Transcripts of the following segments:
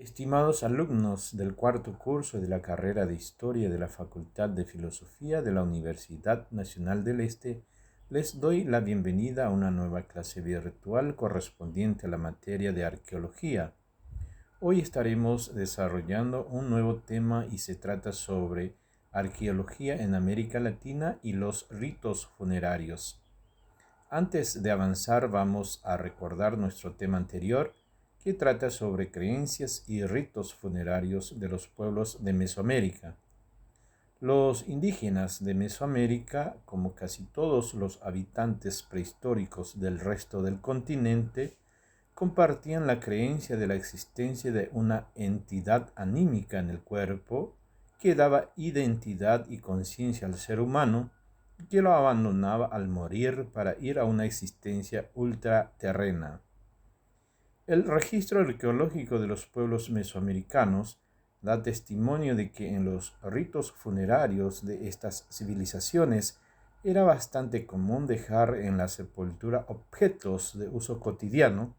Estimados alumnos del cuarto curso de la carrera de Historia de la Facultad de Filosofía de la Universidad Nacional del Este, les doy la bienvenida a una nueva clase virtual correspondiente a la materia de arqueología. Hoy estaremos desarrollando un nuevo tema y se trata sobre arqueología en América Latina y los ritos funerarios. Antes de avanzar, vamos a recordar nuestro tema anterior, que trata sobre creencias y ritos funerarios de los pueblos de Mesoamérica. Los indígenas de Mesoamérica, como casi todos los habitantes prehistóricos del resto del continente, compartían la creencia de la existencia de una entidad anímica en el cuerpo que daba identidad y conciencia al ser humano, que lo abandonaba al morir para ir a una existencia ultraterrena. El registro arqueológico de los pueblos mesoamericanos da testimonio de que en los ritos funerarios de estas civilizaciones era bastante común dejar en la sepultura objetos de uso cotidiano,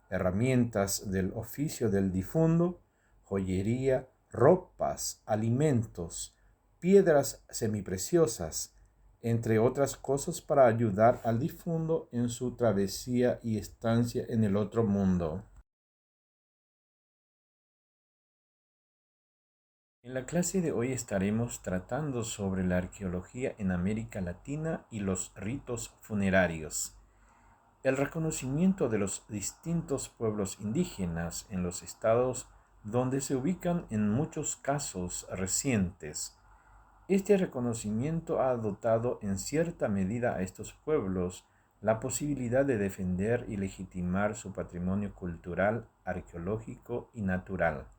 herramientas del oficio del difunto, joyería, ropas, alimentos, piedras semipreciosas, entre otras cosas para ayudar al difunto en su travesía y estancia en el otro mundo. En la clase de hoy estaremos tratando sobre la arqueología en América Latina y los ritos funerarios. El reconocimiento de los distintos pueblos indígenas en los estados donde se ubican en muchos casos recientes. Este reconocimiento ha dotado en cierta medida a estos pueblos la posibilidad de defender y legitimar su patrimonio cultural, arqueológico y natural.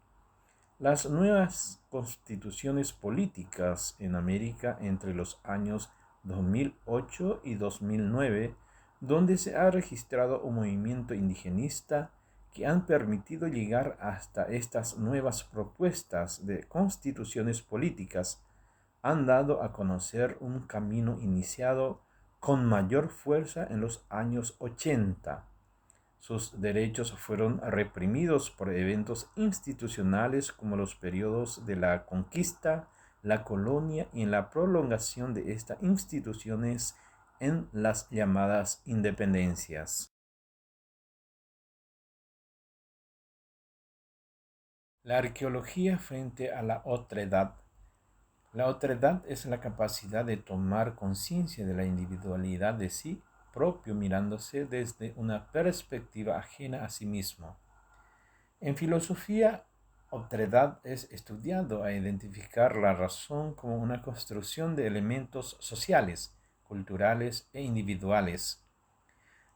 Las nuevas constituciones políticas en América entre los años 2008 y 2009, donde se ha registrado un movimiento indigenista que han permitido llegar hasta estas nuevas propuestas de constituciones políticas, han dado a conocer un camino iniciado con mayor fuerza en los años 80. Sus derechos fueron reprimidos por eventos institucionales como los periodos de la conquista, la colonia y en la prolongación de estas instituciones en las llamadas independencias. La arqueología frente a la otredad. La otredad es la capacidad de tomar conciencia de la individualidad de sí propio mirándose desde una perspectiva ajena a sí mismo. En filosofía, otredad es estudiado a identificar la razón como una construcción de elementos sociales, culturales e individuales.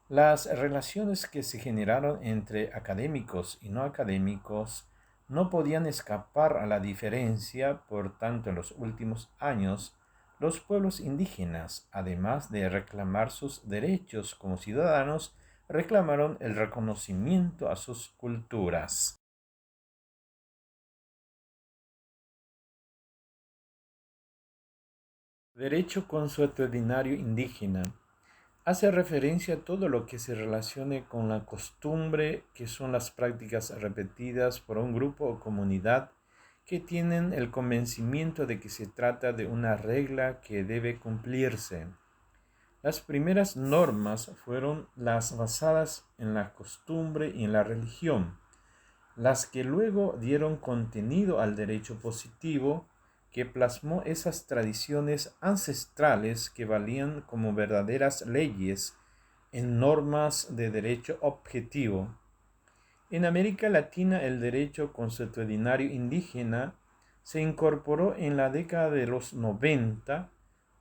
Las relaciones que se generaron entre académicos y no académicos no podían escapar a la diferencia, por tanto, en los últimos años, los pueblos indígenas, además de reclamar sus derechos como ciudadanos, reclamaron el reconocimiento a sus culturas. Derecho consuetudinario indígena hace referencia a todo lo que se relacione con la costumbre, que son las prácticas repetidas por un grupo o comunidad que tienen el convencimiento de que se trata de una regla que debe cumplirse. Las primeras normas fueron las basadas en la costumbre y en la religión, las que luego dieron contenido al derecho positivo, que plasmó esas tradiciones ancestrales que valían como verdaderas leyes en normas de derecho objetivo. En América Latina el derecho consuetudinario indígena se incorporó en la década de los 90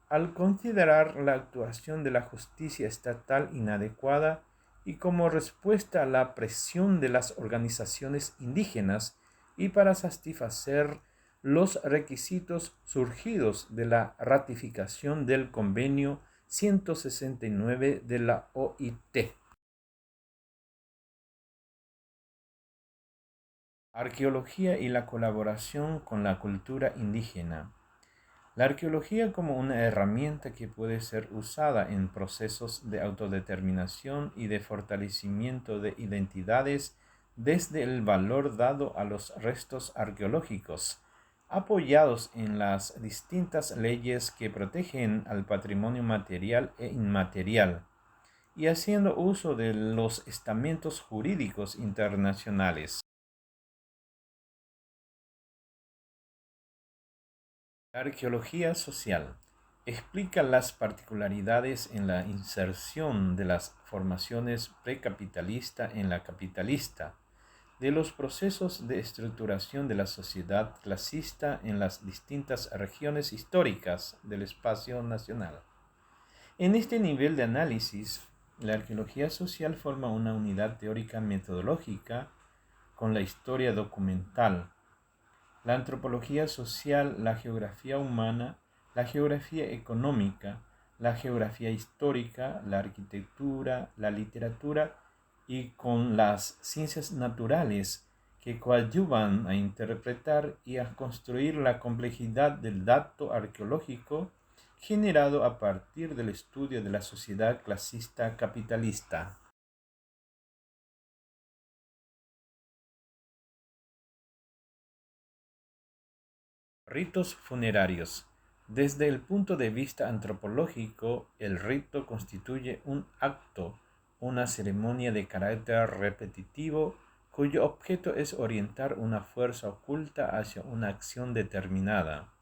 al considerar la actuación de la justicia estatal inadecuada y como respuesta a la presión de las organizaciones indígenas y para satisfacer los requisitos surgidos de la ratificación del Convenio 169 de la OIT. Arqueología y la colaboración con la cultura indígena. La arqueología como una herramienta que puede ser usada en procesos de autodeterminación y de fortalecimiento de identidades desde el valor dado a los restos arqueológicos, apoyados en las distintas leyes que protegen al patrimonio material e inmaterial, y haciendo uso de los estamentos jurídicos internacionales. La arqueología social explica las particularidades en la inserción de las formaciones precapitalista en la capitalista, de los procesos de estructuración de la sociedad clasista en las distintas regiones históricas del espacio nacional. En este nivel de análisis, la arqueología social forma una unidad teórica metodológica con la historia documental, la antropología social, la geografía humana, la geografía económica, la geografía histórica, la arquitectura, la literatura y con las ciencias naturales que coadyuvan a interpretar y a construir la complejidad del dato arqueológico generado a partir del estudio de la sociedad clasista capitalista. Ritos funerarios. Desde el punto de vista antropológico, el rito constituye un acto, una ceremonia de carácter repetitivo cuyo objeto es orientar una fuerza oculta hacia una acción determinada.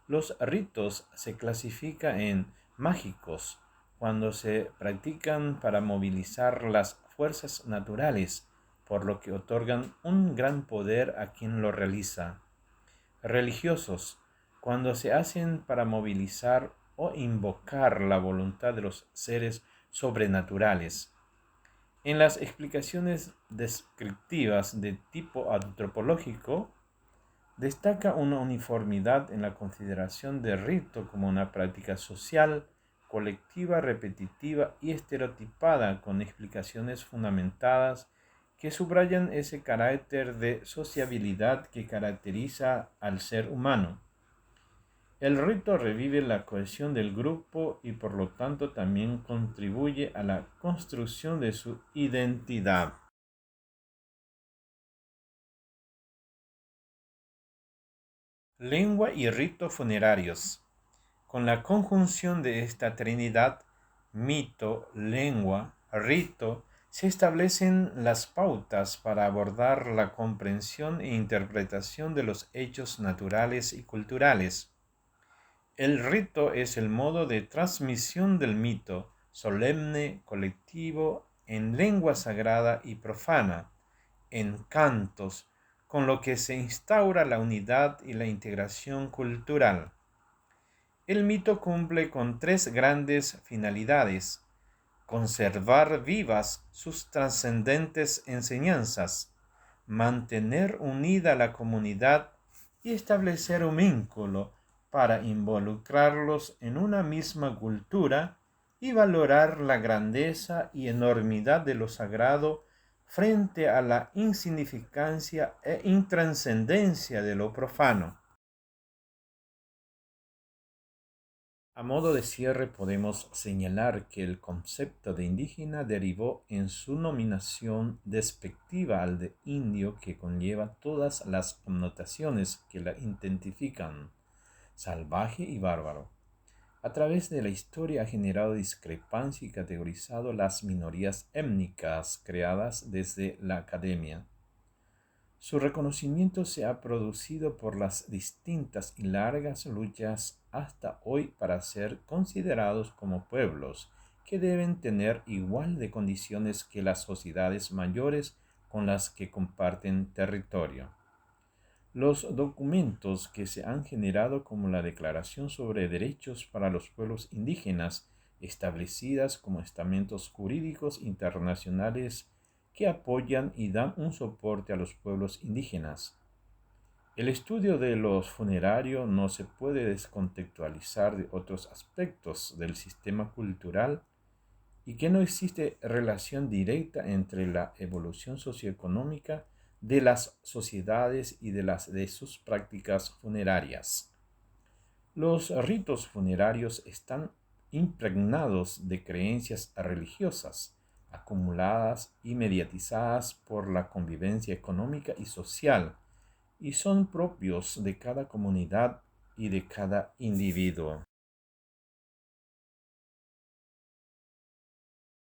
Los ritos se clasifican en mágicos cuando se practican para movilizar las fuerzas naturales, por lo que otorgan un gran poder a quien lo realiza. Religiosos, cuando se hacen para movilizar o invocar la voluntad de los seres sobrenaturales. En las explicaciones descriptivas de tipo antropológico, destaca una uniformidad en la consideración del rito como una práctica social, colectiva, repetitiva y estereotipada con explicaciones fundamentadas que subrayan ese carácter de sociabilidad que caracteriza al ser humano. El rito revive la cohesión del grupo y por lo tanto también contribuye a la construcción de su identidad. Lengua y ritos funerarios. Con la conjunción de esta trinidad, mito, lengua, rito, se establecen las pautas para abordar la comprensión e interpretación de los hechos naturales y culturales. El rito es el modo de transmisión del mito, solemne, colectivo, en lengua sagrada y profana, en cantos, con lo que se instaura la unidad y la integración cultural. El mito cumple con tres grandes finalidades: conservar vivas sus trascendentes enseñanzas, mantener unida la comunidad y establecer un vínculo para involucrarlos en una misma cultura y valorar la grandeza y enormidad de lo sagrado frente a la insignificancia e intrascendencia de lo profano. A modo de cierre podemos señalar que el concepto de indígena derivó en su nominación despectiva al de indio que conlleva todas las connotaciones que la identifican, salvaje y bárbaro. A través de la historia ha generado discrepancia y categorizado las minorías étnicas creadas desde la academia. Su reconocimiento se ha producido por las distintas y largas luchas hasta hoy para ser considerados como pueblos que deben tener igual de condiciones que las sociedades mayores con las que comparten territorio. Los documentos que se han generado como la Declaración sobre Derechos para los Pueblos Indígenas, establecidas como estamentos jurídicos internacionales que apoyan y dan un soporte a los pueblos indígenas. El estudio de los funerarios no se puede descontextualizar de otros aspectos del sistema cultural y que no existe relación directa entre la evolución socioeconómica de las sociedades y de sus prácticas funerarias. Los ritos funerarios están impregnados de creencias religiosas, acumuladas y mediatizadas por la convivencia económica y social, y son propios de cada comunidad y de cada individuo.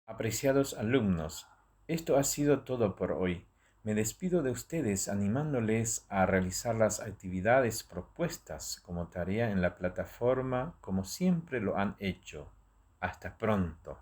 Apreciados alumnos, esto ha sido todo por hoy. Me despido de ustedes animándoles a realizar las actividades propuestas como tarea en la plataforma como siempre lo han hecho. Hasta pronto.